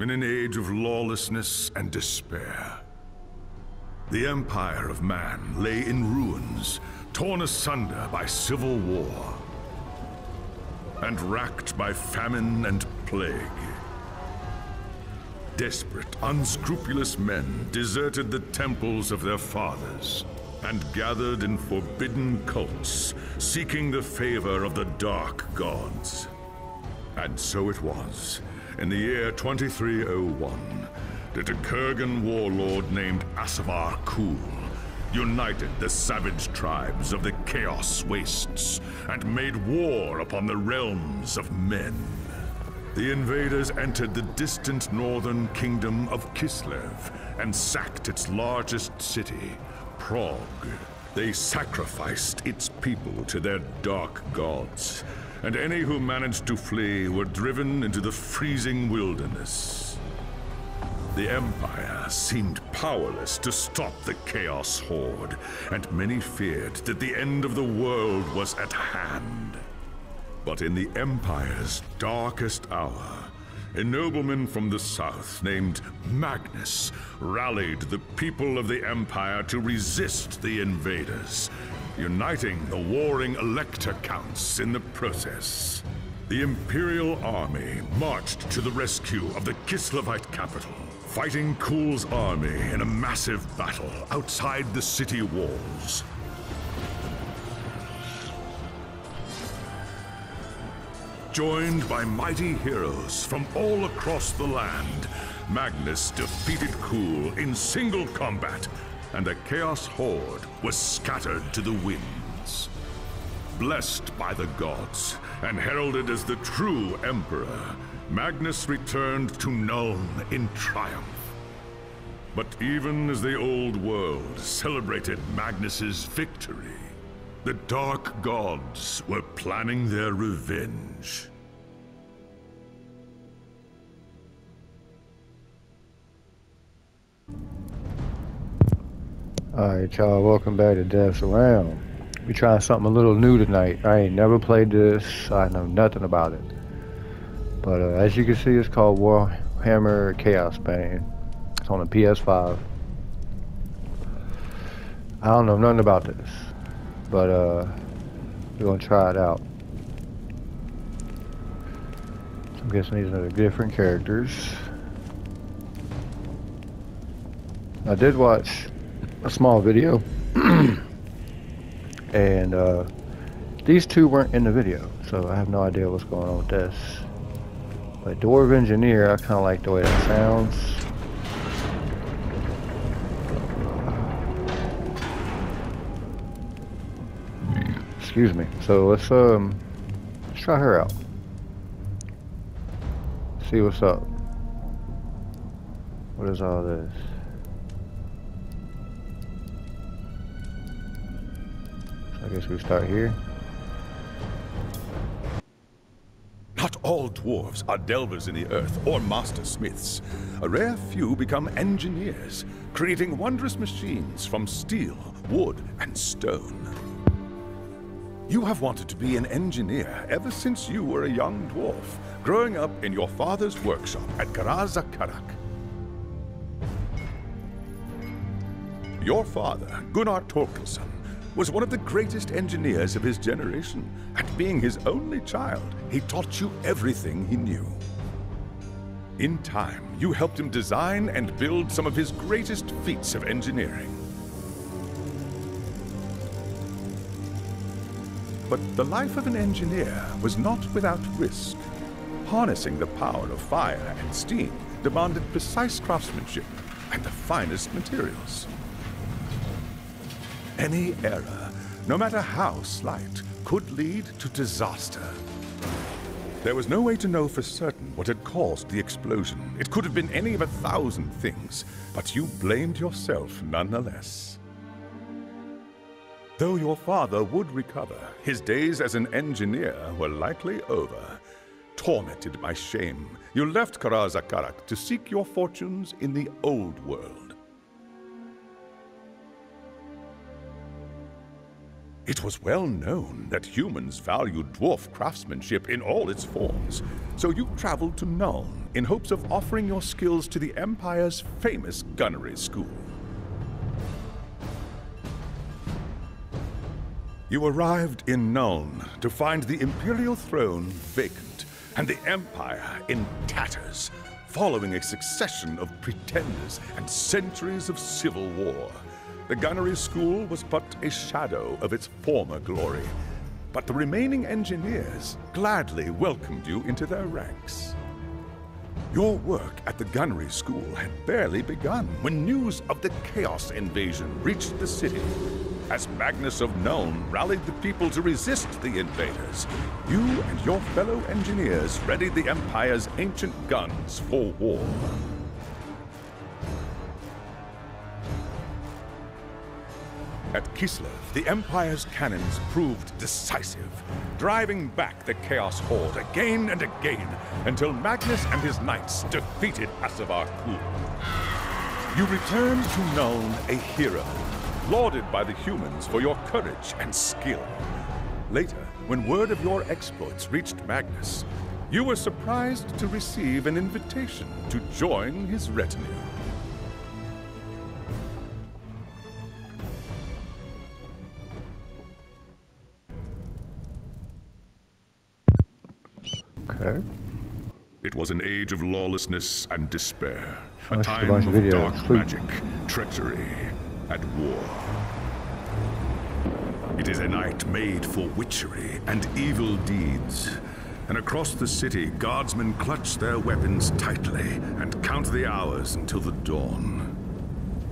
in an age of lawlessness and despair. The empire of man lay in ruins, torn asunder by civil war, and racked by famine and plague. Desperate, unscrupulous men deserted the temples of their fathers and gathered in forbidden cults, seeking the favor of the dark gods. And so it was, in the year 2301, that a Kurgan warlord named Asavar Kul united the savage tribes of the Chaos Wastes and made war upon the realms of men. The invaders entered the distant northern kingdom of Kislev and sacked its largest city, Prague. They sacrificed its people to their dark gods, and any who managed to flee were driven into the freezing wilderness. The Empire seemed powerless to stop the Chaos Horde, and many feared that the end of the world was at hand. But in the Empire's darkest hour, a nobleman from the south named Magnus rallied the people of the Empire to resist the invaders, uniting the warring Elector Counts in the process. The Imperial Army marched to the rescue of the Kislevite capital, fighting Kul's army in a massive battle outside the city walls. Joined by mighty heroes from all across the land, Magnus defeated Kul in single combat, and the Chaos Horde was scattered to the winds. Blessed by the gods and heralded as the true Emperor, Magnus returned to Nuln in triumph. But even as the old world celebrated Magnus's victory, the dark gods were planning their revenge. Alright y'all, welcome back to Death's Around. We trying something a little new tonight. I ain't never played this, I know nothing about it. But as you can see, it's called WarHammer ChaosBane. It's on the Ps5. I don't know nothing about this, but we're gonna try it out. I'm guessing these are the different characters. I did watch a small video and these two weren't in the video, so I have no idea what's going on with this. But Dwarf Engineer, I kind of like the way that sounds. Excuse me. So let's try her out. See what's up. What is all this? So I guess we start here. Not all dwarves are delvers in the earth or master smiths. A rare few become engineers, creating wondrous machines from steel, wood, and stone. You have wanted to be an engineer ever since you were a young dwarf, growing up in your father's workshop at Karazakarak. Your father, Gunnar Torkelson, was one of the greatest engineers of his generation, and being his only child, he taught you everything he knew. In time, you helped him design and build some of his greatest feats of engineering. But the life of an engineer was not without risk. Harnessing the power of fire and steam demanded precise craftsmanship and the finest materials. Any error, no matter how slight, could lead to disaster. There was no way to know for certain what had caused the explosion. It could have been any of 1,000 things, but you blamed yourself nonetheless. Though your father would recover, his days as an engineer were likely over. Tormented by shame, you left Karazakarak to seek your fortunes in the old world. It was well known that humans valued dwarf craftsmanship in all its forms, so you traveled to Nuln in hopes of offering your skills to the Empire's famous gunnery school. You arrived in Nuln to find the Imperial throne vacant and the Empire in tatters, following a succession of pretenders and centuries of civil war. The gunnery school was but a shadow of its former glory, but the remaining engineers gladly welcomed you into their ranks. Your work at the gunnery school had barely begun when news of the Chaos invasion reached the city. As Magnus of Nuln rallied the people to resist the invaders, you and your fellow engineers readied the Empire's ancient guns for war. At Kislev, the Empire's cannons proved decisive, driving back the Chaos Horde again and again until Magnus and his knights defeated Asavar Kul. You returned to Nuln a hero, lauded by the humans for your courage and skill. Later, when word of your exploits reached Magnus, you were surprised to receive an invitation to join his retinue. Okay. It was an age of lawlessness and despair, a Watched a time bunch of of videos. dark Sweet. magic, treachery, and war. It is a night made for witchery and evil deeds. And across the city, guardsmen clutch their weapons tightly and count the hours until the dawn.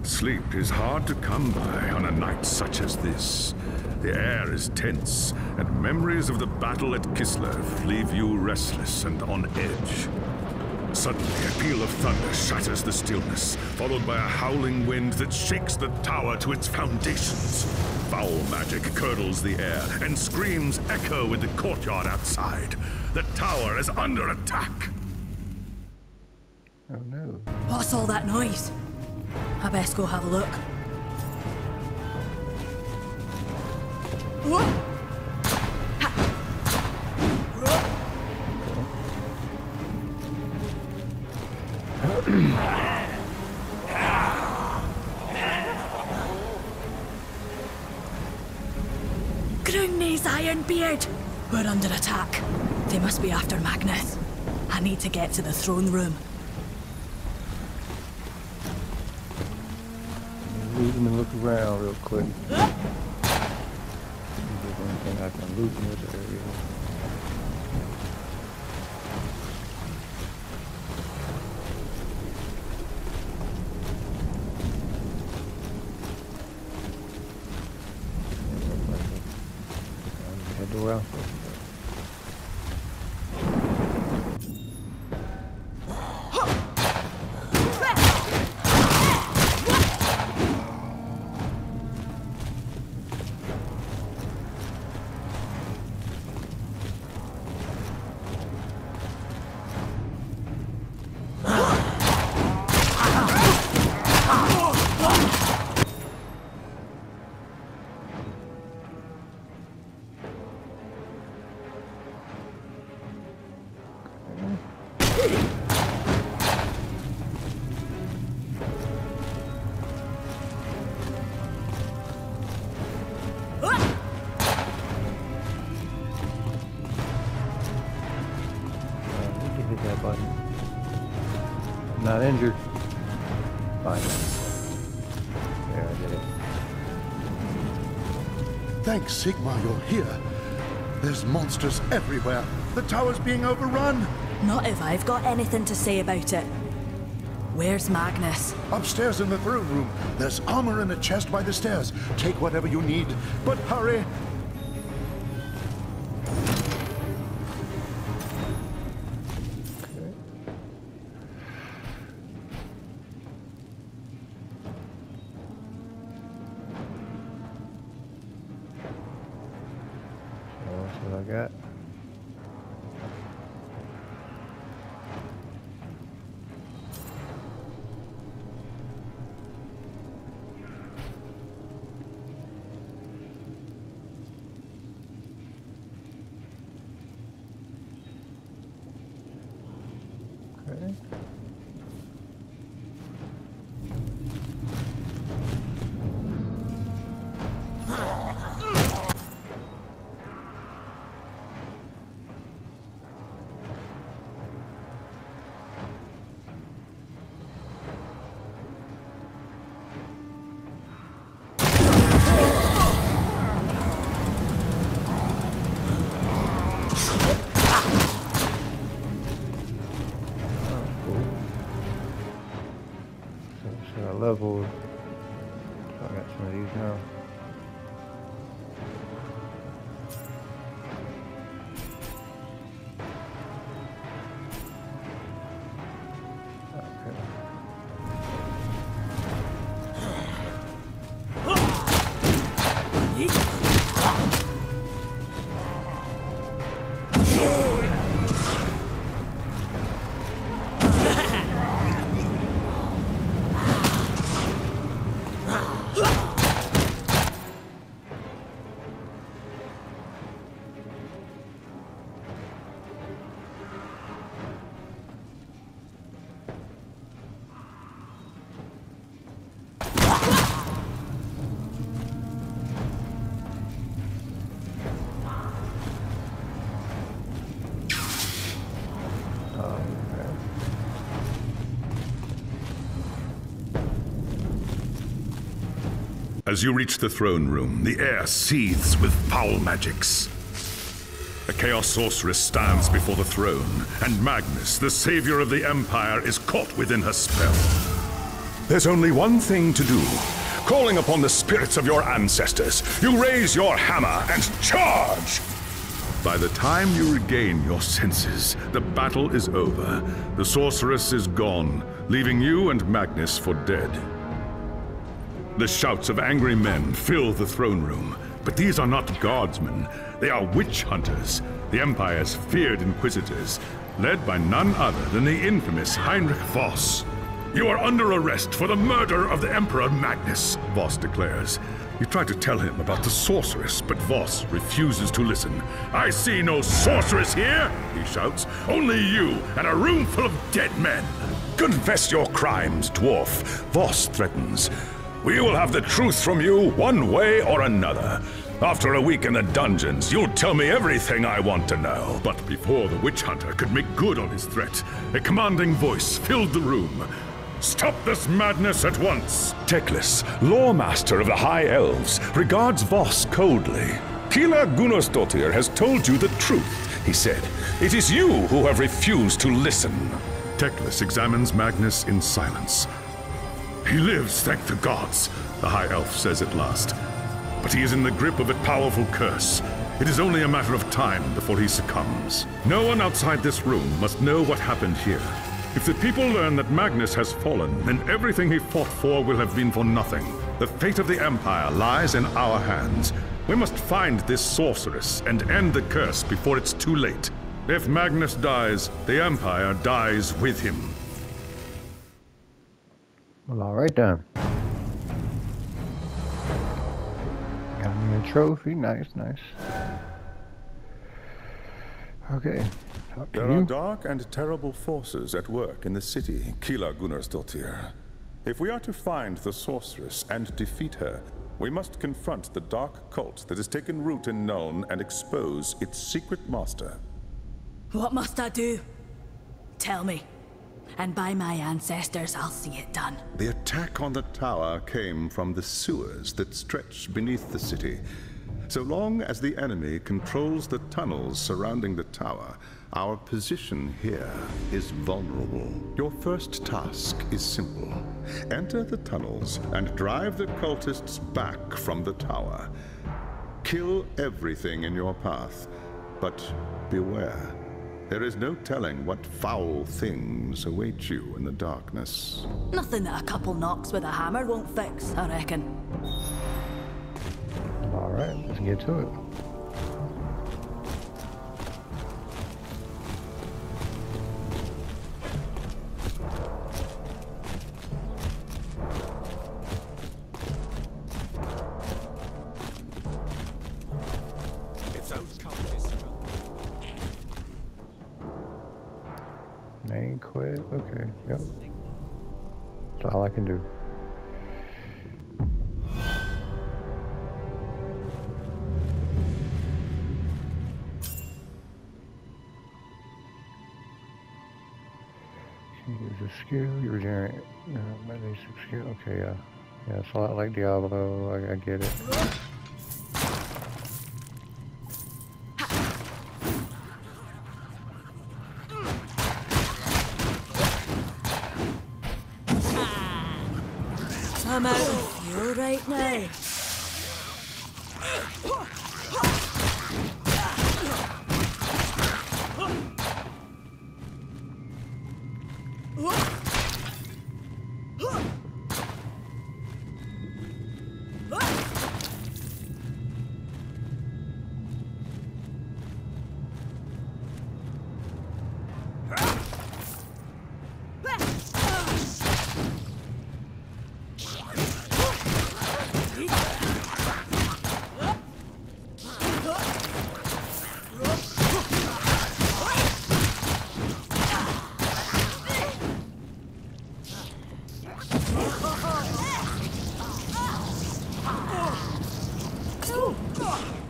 Sleep is hard to come by on a night such as this. The air is tense, and memories of the battle at Kislev leave you restless and on edge. Suddenly, a peal of thunder shatters the stillness, followed by a howling wind that shakes the tower to its foundations. Foul magic curdles the air, and screams echo in the courtyard outside. The tower is under attack. Oh no. What's all that noise? I best go have a look. Groundney's Ironbeard! We're under attack. They must be after Magnus. I need to get to the throne room. Loot them and look around real quick. See if there's anything I can loot in this area. Head to where I'm supposed to go. That button. I'm not injured. Fine. There, I did it. Thanks, Sigma, you're here. There's monsters everywhere. The tower's being overrun. Not if I've got anything to say about it. Where's Magnus? Upstairs in the throne room. There's armor in a chest by the stairs. Take whatever you need, but hurry. That's what I got. I got some of these now. As you reach the throne room, the air seethes with foul magics. A Chaos Sorceress stands before the throne, and Magnus, the savior of the Empire, is caught within her spell. There's only one thing to do. Calling upon the spirits of your ancestors, you raise your hammer and charge! By the time you regain your senses, the battle is over. The sorceress is gone, leaving you and Magnus for dead. The shouts of angry men fill the throne room, but these are not guardsmen. They are witch hunters, the Empire's feared inquisitors, led by none other than the infamous Heinrich Voss. You are under arrest for the murder of the Emperor Magnus, Voss declares. You try to tell him about the sorceress, but Voss refuses to listen. I see no sorceress here, he shouts. Only you and a room full of dead men. Confess your crimes, dwarf, Voss threatens. We will have the truth from you one way or another. After a week in the dungeons, you'll tell me everything I want to know. But before the witch hunter could make good on his threat, a commanding voice filled the room. Stop this madness at once! Teclis, lawmaster of the High Elves, regards Voss coldly. Kila Gunnarsdottir has told you the truth, he said. It is you who have refused to listen. Teclis examines Magnus in silence. He lives, thank the gods, the High Elf says at last. But he is in the grip of a powerful curse. It is only a matter of time before he succumbs. No one outside this room must know what happened here. If the people learn that Magnus has fallen, then everything he fought for will have been for nothing. The fate of the Empire lies in our hands. We must find this sorceress and end the curse before it's too late. If Magnus dies, the Empire dies with him. Well, all right then. Got me a trophy. Nice, nice. Okay. There are dark and terrible forces at work in the city, Kila Gunnarsdottir. If we are to find the sorceress and defeat her, we must confront the dark cult that has taken root in Nuln and expose its secret master. What must I do? Tell me. And by my ancestors, I'll see it done. The attack on the tower came from the sewers that stretch beneath the city. So long as the enemy controls the tunnels surrounding the tower, our position here is vulnerable. Your first task is simple. Enter the tunnels and drive the cultists back from the tower. Kill everything in your path, but beware. There is no telling what foul things await you in the darkness. Nothing that a couple knocks with a hammer won't fix, I reckon. All right, let's get to it. Main quit. Okay, yep. That's all I can do. Use a skill, you regenerate my basic skill. Okay, yeah. Yeah, it's a lot like Diablo, I get it. I'm out of You all right now?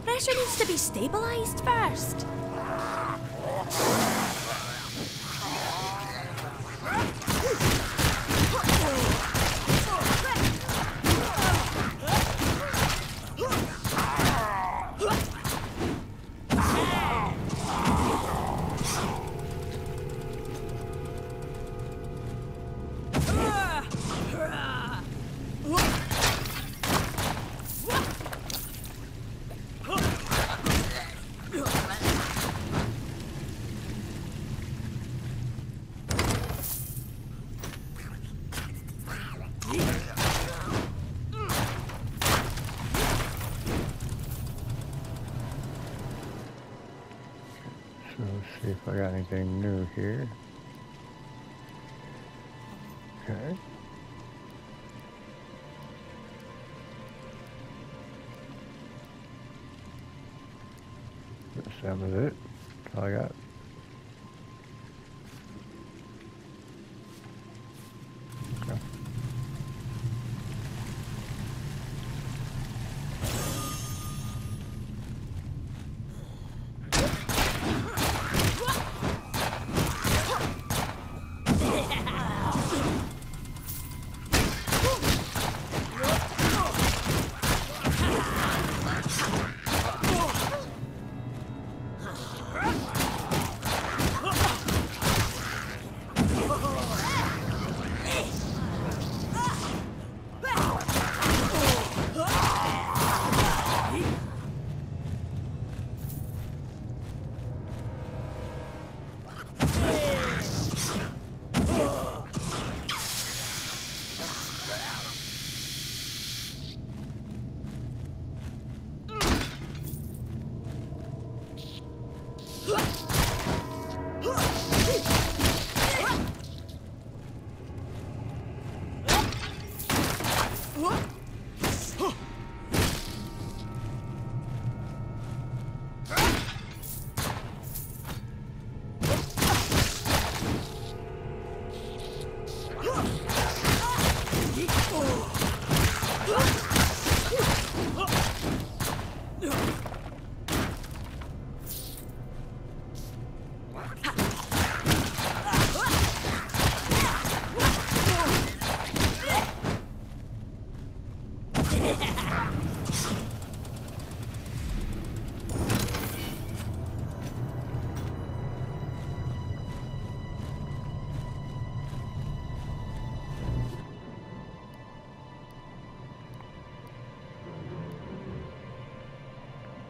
Pressure needs to be stabilised first. So let's see if I got anything new here. Okay. That was it. That's all I got. Okay.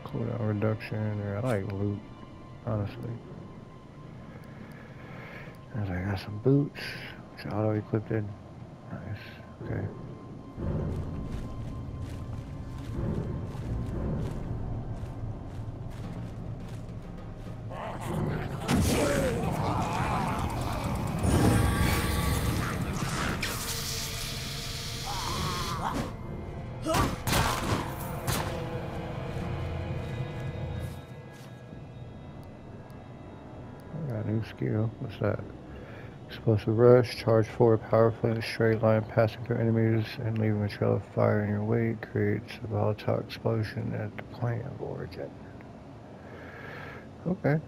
Cooldown reduction, or I like loot, honestly. As I got some boots, which auto equipped. Nice. Okay. New skill. What's that? Explosive rush. Charge forward powerfully in a straight line, passing through enemies and leaving a trail of fire in your wake. Creates a volatile explosion at the point of origin. Okay.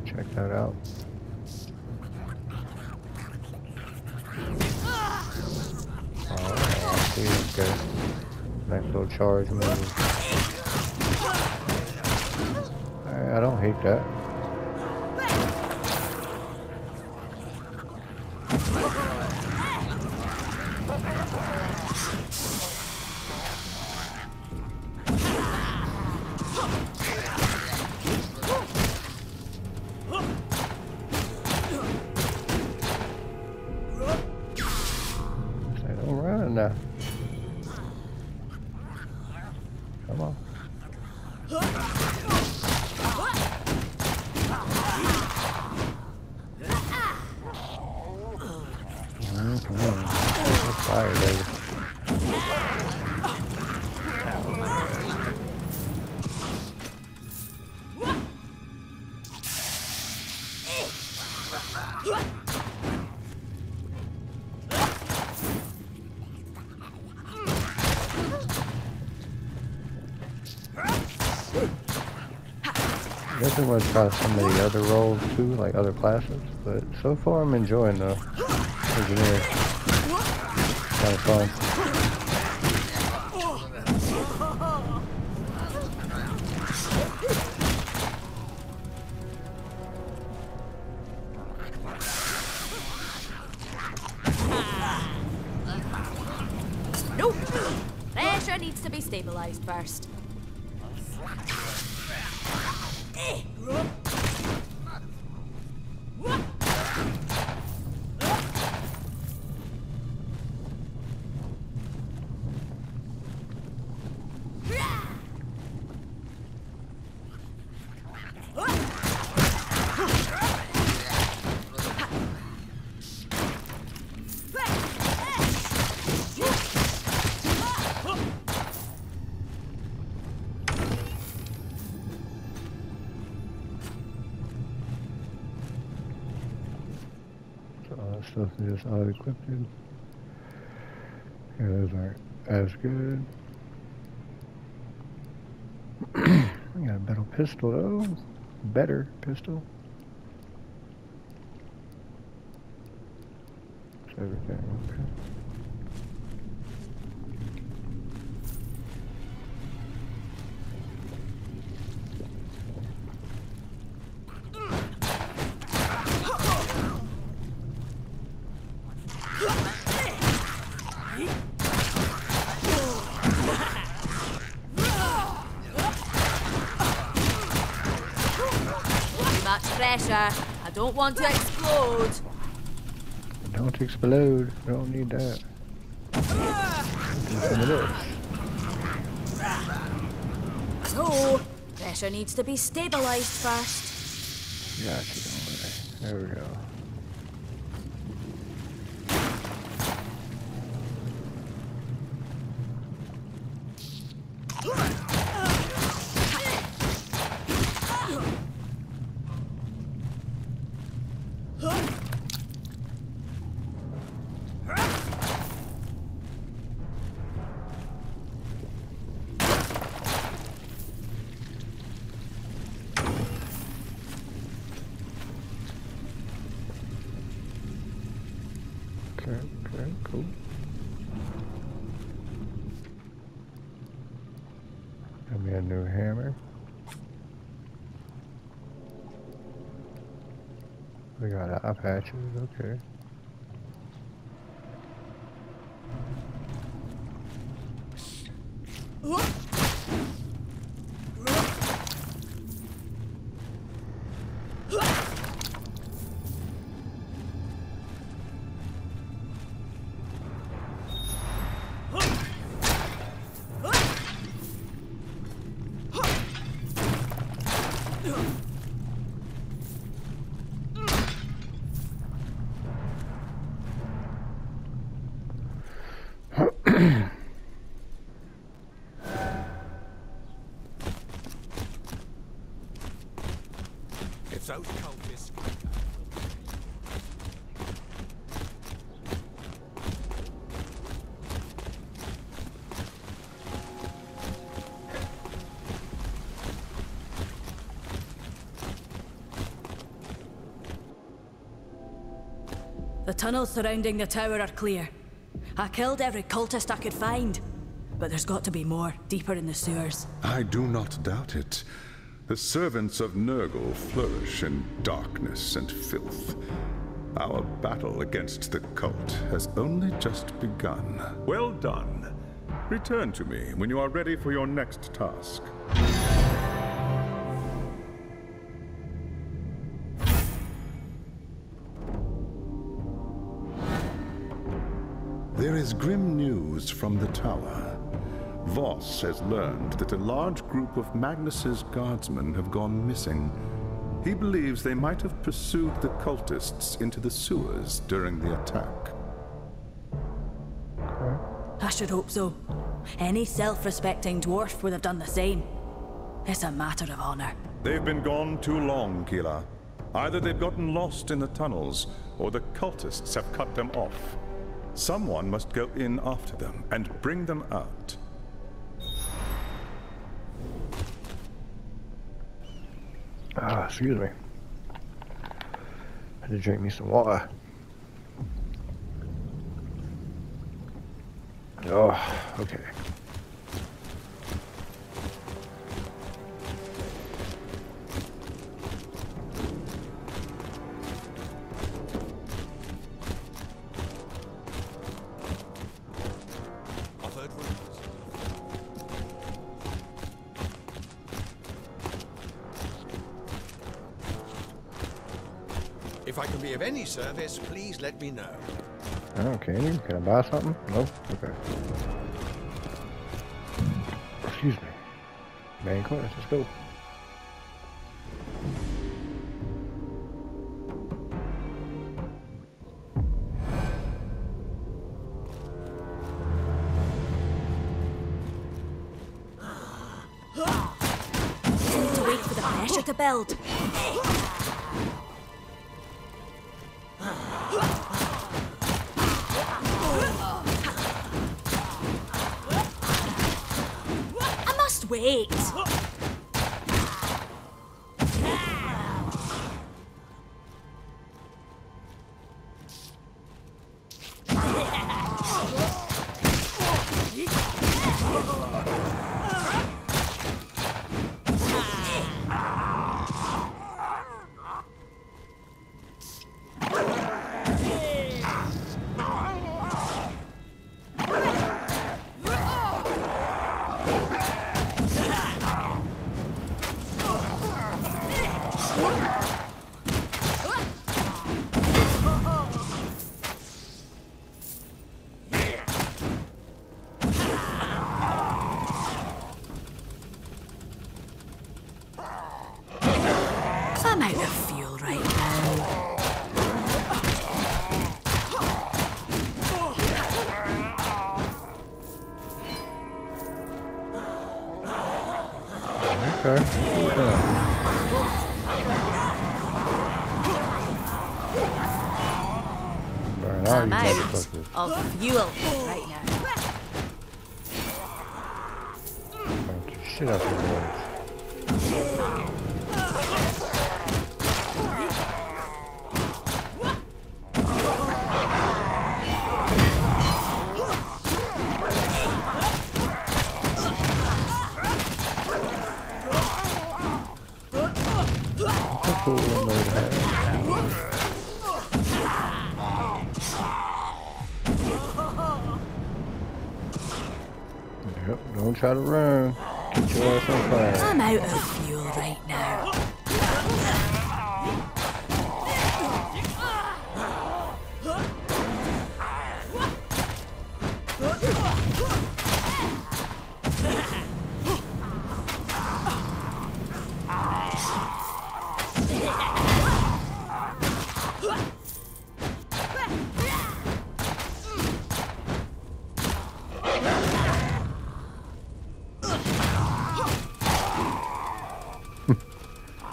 Check that out. Oh, I see. Okay. Nice little charge move. I don't hate that. now. Come on. Come on. That's fire, baby. I definitely want to try some of the other roles too, like other classes, but so far I'm enjoying the engineer. Kind of fun. Nope. Pressure needs to be stabilized first. Stuff is just auto-equipped. Yeah, those aren't as good. We got a better pistol though. Better pistol. It's everything, okay. Pressure. I don't want to explode. Don't explode. Don't need that. Some of this. No. Pressure needs to be stabilized first. Gotcha. There we go. Okay, cool. Got me a new hammer. We got eye patches, okay. If those cultists... The tunnels surrounding the tower are clear. I killed every cultist I could find. But there's got to be more, deeper in the sewers. I do not doubt it. The servants of Nurgle flourish in darkness and filth. Our battle against the cult has only just begun. Well done. Return to me when you are ready for your next task. There is grim news from the tower. Voss has learned that a large group of Magnus's guardsmen have gone missing. He believes they might have pursued the cultists into the sewers during the attack. I should hope so. Any self-respecting dwarf would have done the same. It's a matter of honor. They've been gone too long, Keela. Either they've gotten lost in the tunnels, or the cultists have cut them off. Someone must go in after them and bring them out. Excuse me. I had to drink me some water. Oh, okay. I've heard rumors. If I can be of any service, please let me know. Oh, can you? Can I buy something? No? Okay. Excuse me. Main quest, let's go. Need to wait for the pressure to build. I must wait. I'm out of fuel right now. Okay. Yeah. Burn all I'm you out motherfuckers. of fuel right now. Bunch of shit out there. That's a cool one though to have. Yep, don't try to run. Get your ass on fire. I'm out of fuel right now.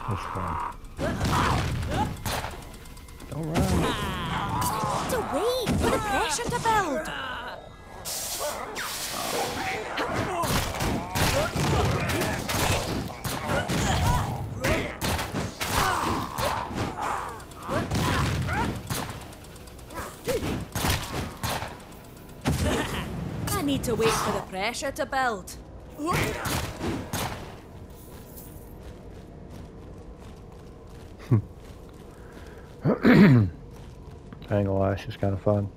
That's fine. Don't run. Need to wait for the pressure to build. I need to wait for the pressure to build. I ain't gonna lie, it's just kind of fun.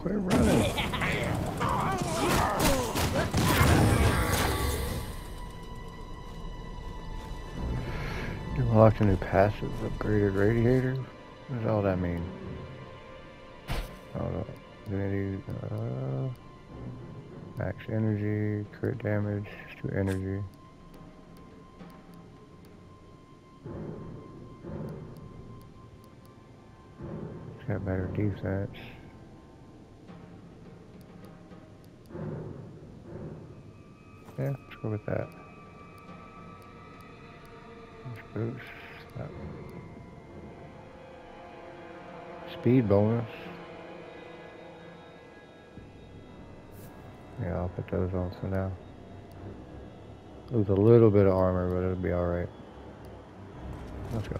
Quit running. You unlocked a new passive, upgraded radiator? What does all that mean? I don't know. Divinity, max energy, crit damage, 2 energy. It's got better defense. Yeah, let's go with that. Boost. Speed bonus. Yeah, I'll put those on for now. Lose a little bit of armor, but it'll be alright. Let's go.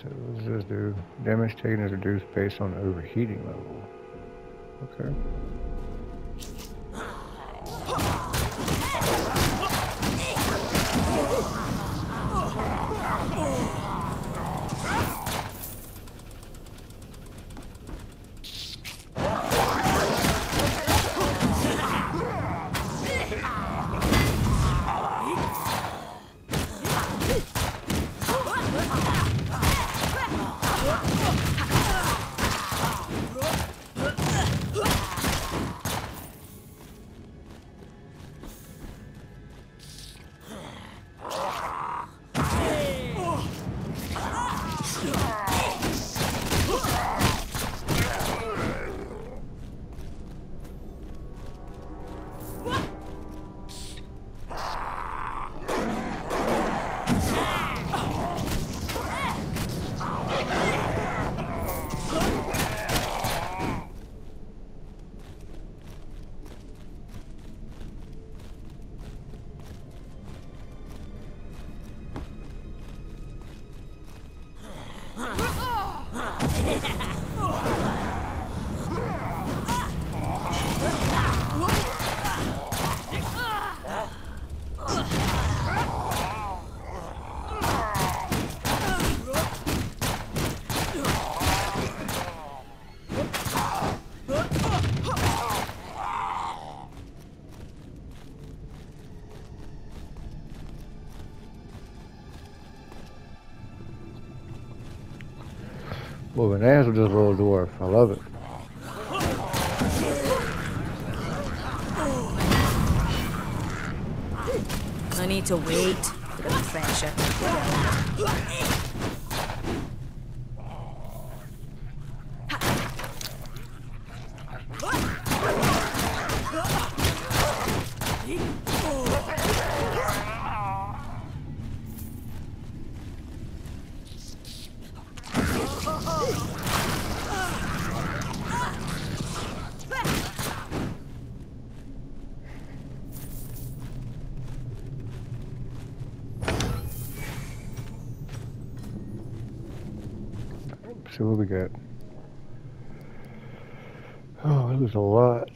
So what does this do? Damage taken is reduced based on overheating level. Okay. Well, bananas with this little dwarf. I love it. I need to wait for the refresher. See what we got. Oh, I lose a lot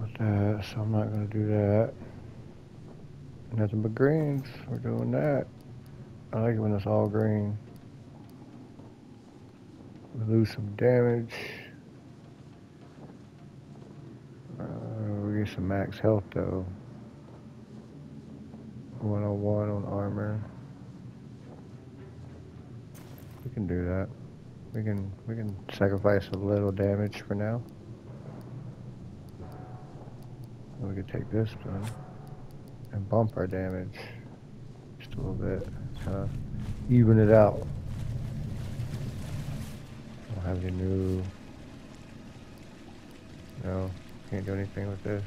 with that, so I'm not going to do that. Nothing but greens. We're doing that. I like it when it's all green. We lose some damage. We get some max health though. 101 on armor. We can do that. We can sacrifice a little damage for now. We can take this one and bump our damage just a little bit, kind of even it out. Don't have any new. No, can't do anything with this.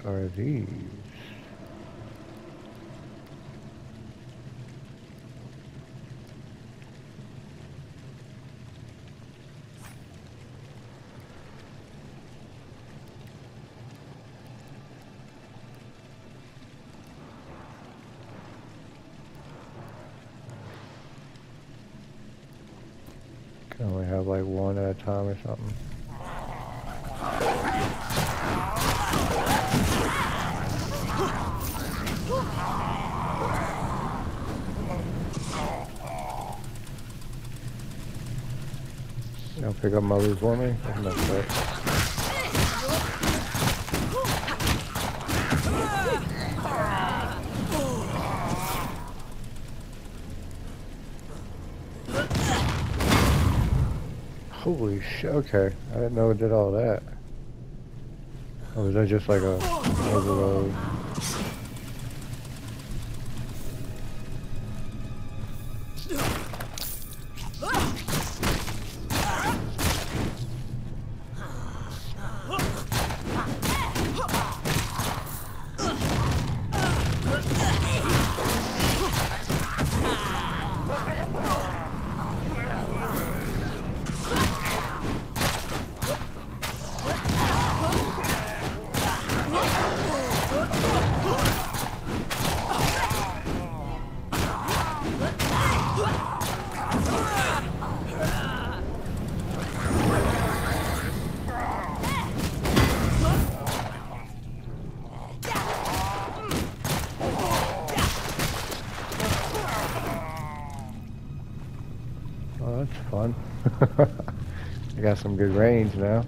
What are these? Can only have like one at a time or something. Y'all pick up my loot for me? That's messed up. Holy shit, okay. I didn't know it did all that. Or was that just like a overload? Oh, that's fun. I got some good range now.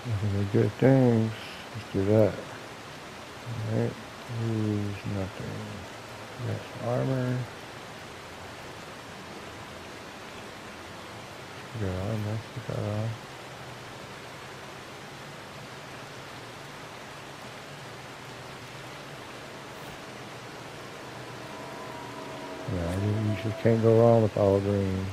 Nothing but good things. Let's do that. Alright. Use nothing. That's armor. Good armor. Put that on. Yeah, you just can't go wrong with all greens.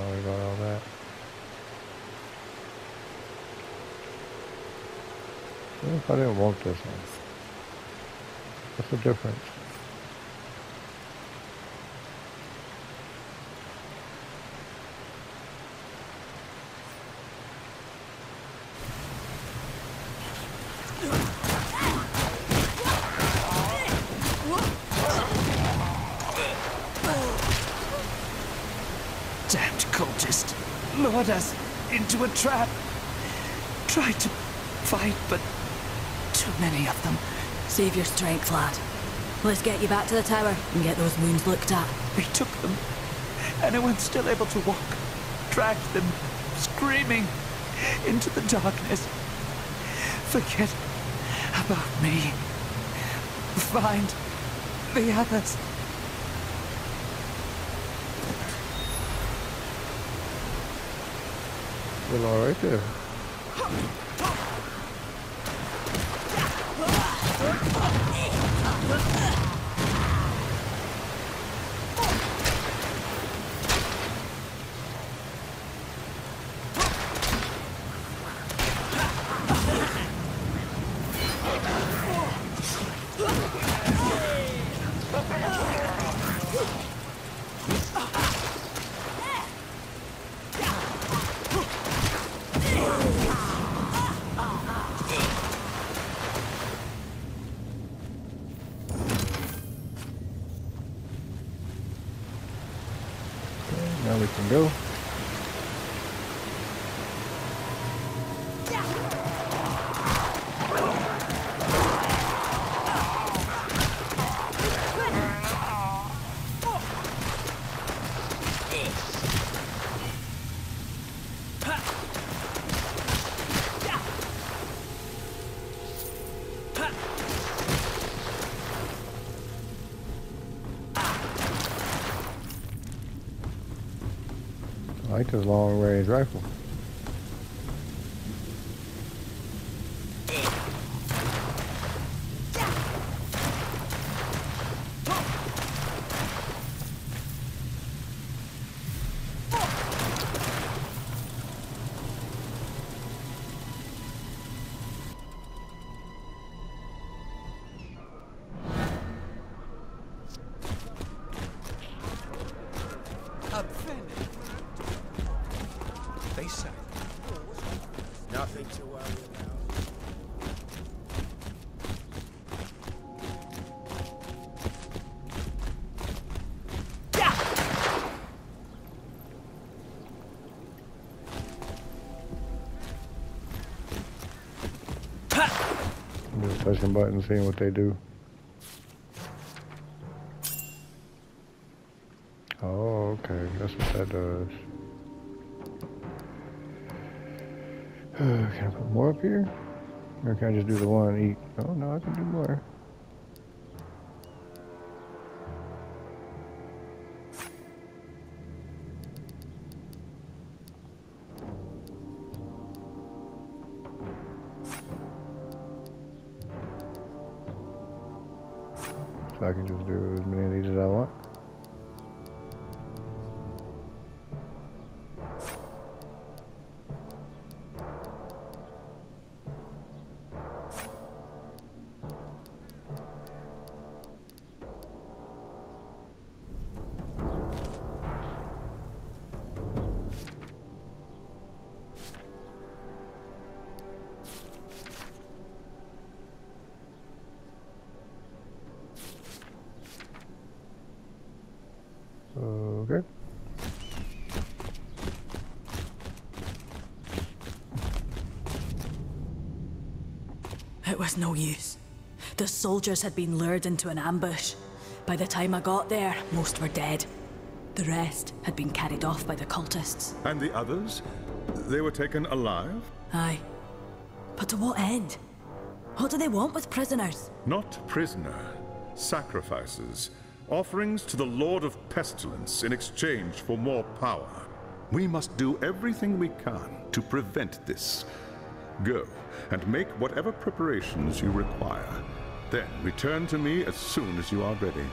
We got all that. What if I didn't want this one? What's the difference? Damned cultist lured us into a trap. Tried to fight, but too many of them. Save your strength, lad. Let's get you back to the tower and get those wounds looked at. They took them. Anyone still able to walk dragged them, screaming, into the darkness. Forget about me. Find the others. Still all right there. Now we can go. I like this long range rifle. They say nothing to worry about. Just touching buttons, seeing what they do. Oh, okay. That's what that does. Can I put more up here? Or can I just do the one and eat? Oh, no, I can do more. So I can just do as many of these as I want. Okay. It was no use. The soldiers had been lured into an ambush. By the time I got there, most were dead. The rest had been carried off by the cultists. And the others? They were taken alive? Aye. But to what end? What do they want with prisoners? Not prisoner. Sacrifices. Offerings to the Lord of Pestilence in exchange for more power. We must do everything we can to prevent this. Go and make whatever preparations you require. Then return to me as soon as you are ready.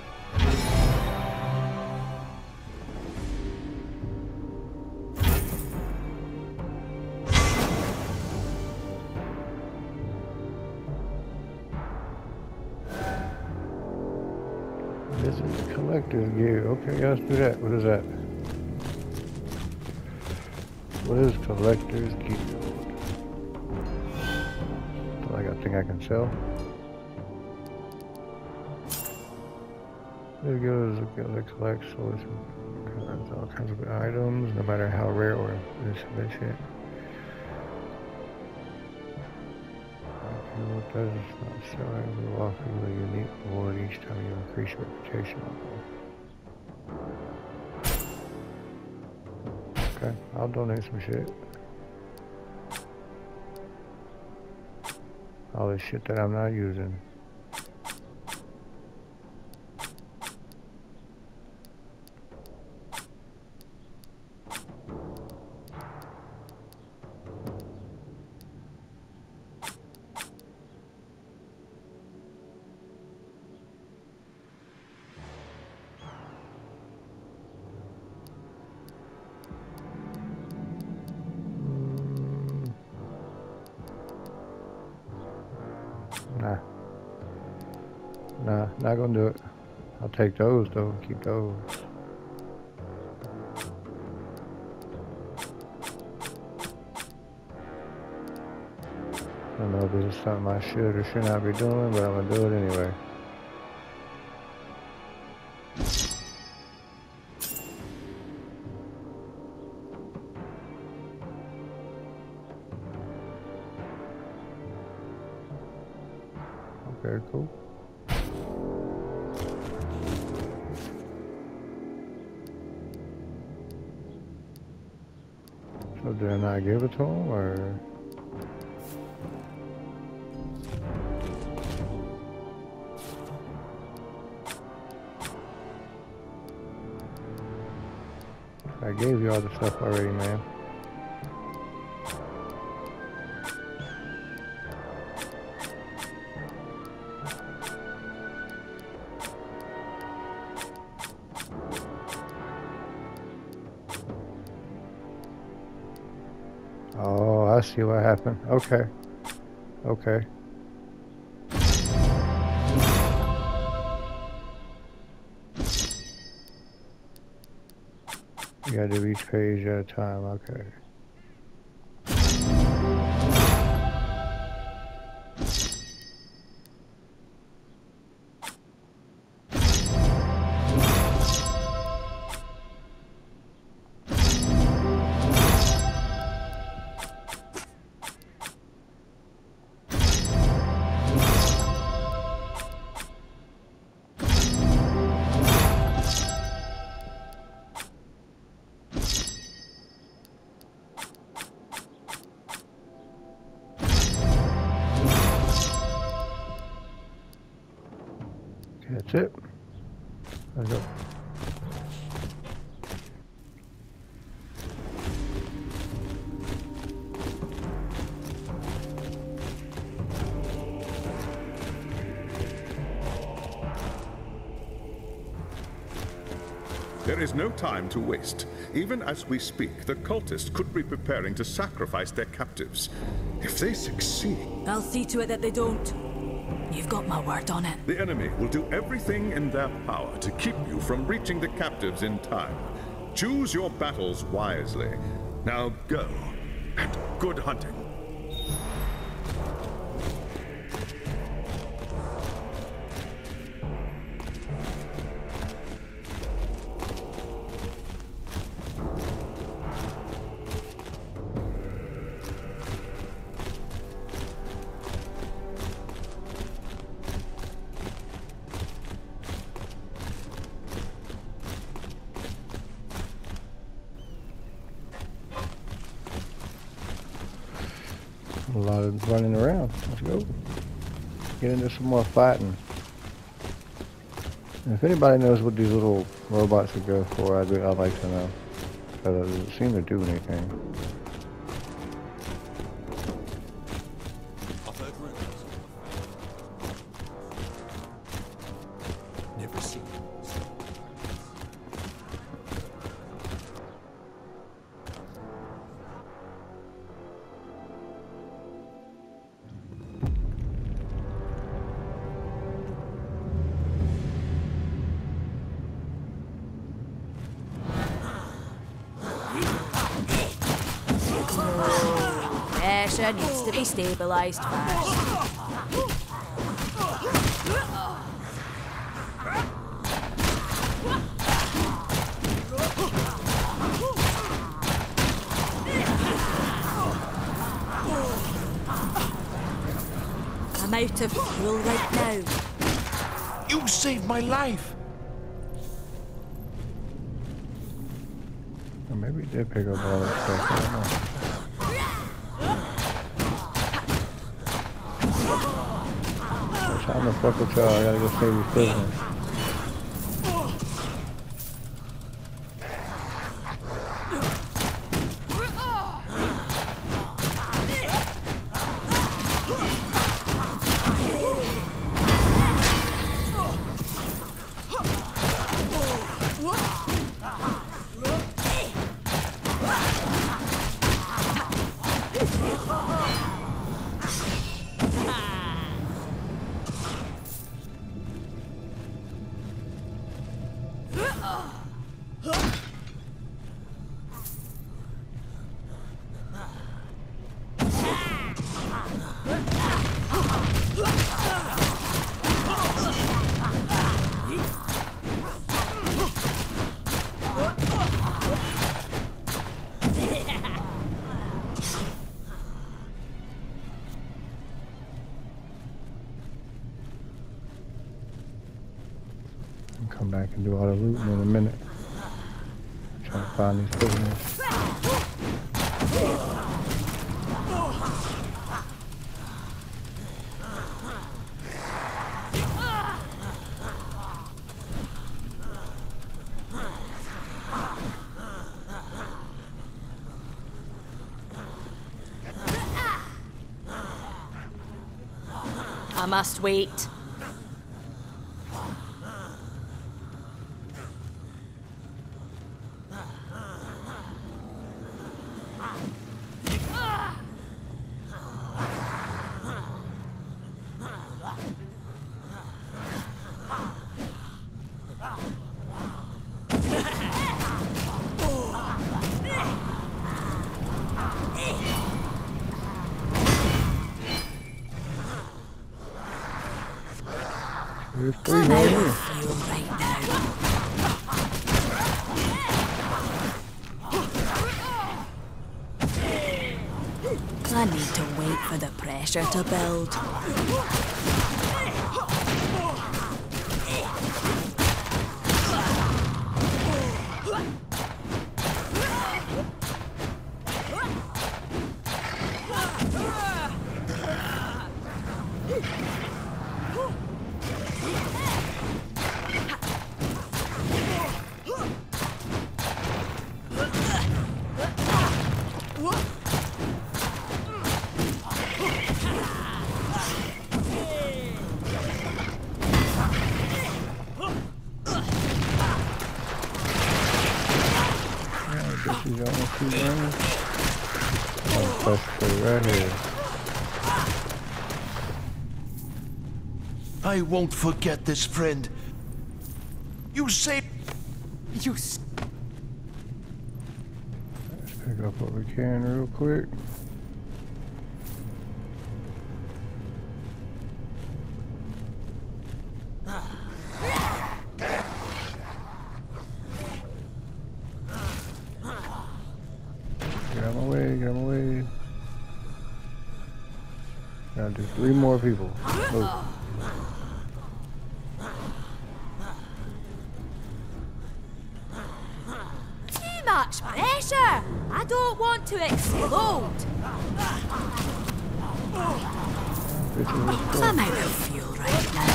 Collector's gear. Okay, yeah, let's do that. What is that? What is collector's gear? Like, I think I can sell. There goes the collect source. All kinds of items, no matter how rare or this shit. What does not showing will offer you a unique reward each time you increase your reputation level. Okay, I'll donate some shit. All this shit that I'm not using. Nah, not gonna do it. I'll take those though, keep those. I don't know if this is something I should or should not be doing, but I'm gonna do it anyway. Okay, cool. So did I not give it to him, or? I gave you all the stuff already, man. Oh, I see what happened. Okay. Okay. You gotta do each page at a time. Okay. That's it. Let's go. There is no time to waste. Even as we speak, the cultists could be preparing to sacrifice their captives. If they succeed... I'll see to it that they don't. You've got my word on it. The enemy will do everything in their power to keep you from reaching the captives in time. Choose your battles wisely. Now go, and good hunting. A lot of running around. Let's go. Get into some more fighting. And if anybody knows what these little robots would go for, I'd like to know. Because it doesn't seem to do anything. I've heard rumors. Never seen it. pressure needs to be stabilised first. I'm out of fuel right now. You saved my life. Or maybe it did pick up all that stuff. I don't know. Time to fuck with y'all. I gotta go save these prisoners. Come back and do all the looting in a minute. Trying to find these prisoners. I must wait. There's three right here. I need to wait for the pressure to build. Right here. I won't forget this, friend. You saved... You... Let's pick up what we can real quick. Get out of my way, get out of my way. Gotta do 3 more people. Oh. Too much pressure! I don't want to explode! I'm out of fuel right now.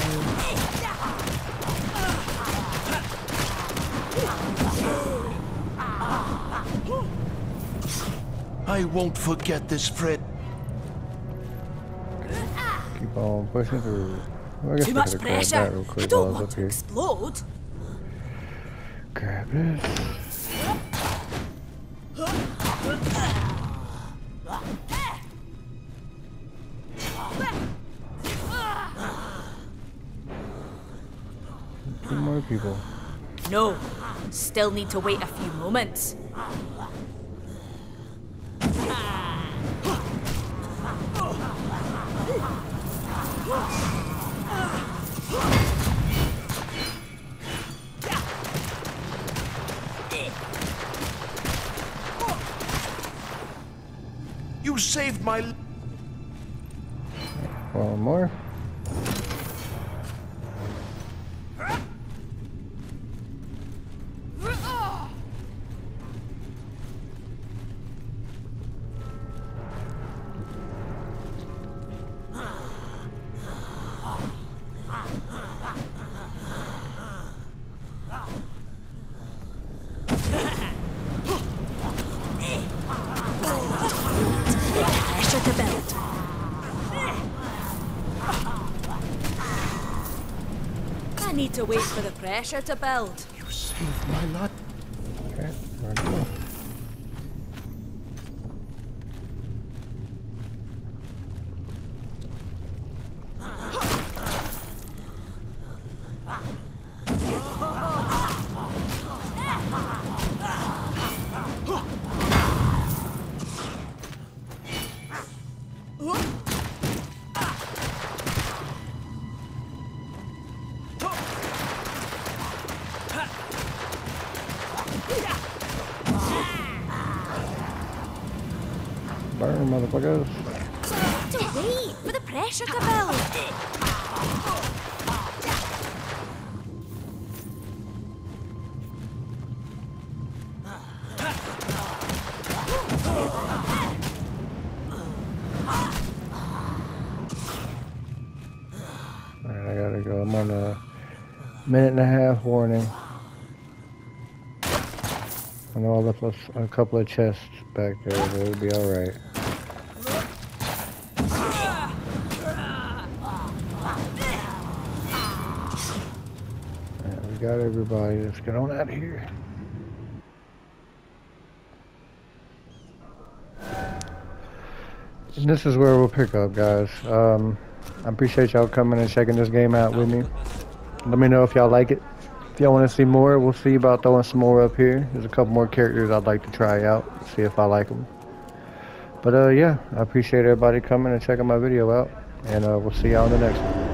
I won't forget this, friend. Keep on pushing through. Well, I guess Too I much could've grabbed pressure! that real quick I don't while want up to here. explode! Grab this. Two more people. No, still need to wait a few moments. You saved my... One more. Pressure to build. I need to wait for the pressure to build. You saved my life. Okay, there we go. Burn, motherfuckers. To wait for the pressure to build. Alright, I gotta go. I'm on a minute and a half warning. I know I left us a couple of chests back there, but it'll be alright. Alright, we got everybody. Let's get on out of here. And this is where we'll pick up, guys. I appreciate y'all coming and checking this game out with me. Let me know if y'all like it. If y'all want to see more, we'll see about throwing some more up here. There's a couple more characters I'd like to try out, see if I like them. But yeah, I appreciate everybody coming and checking my video out, and we'll see y'all in the next one.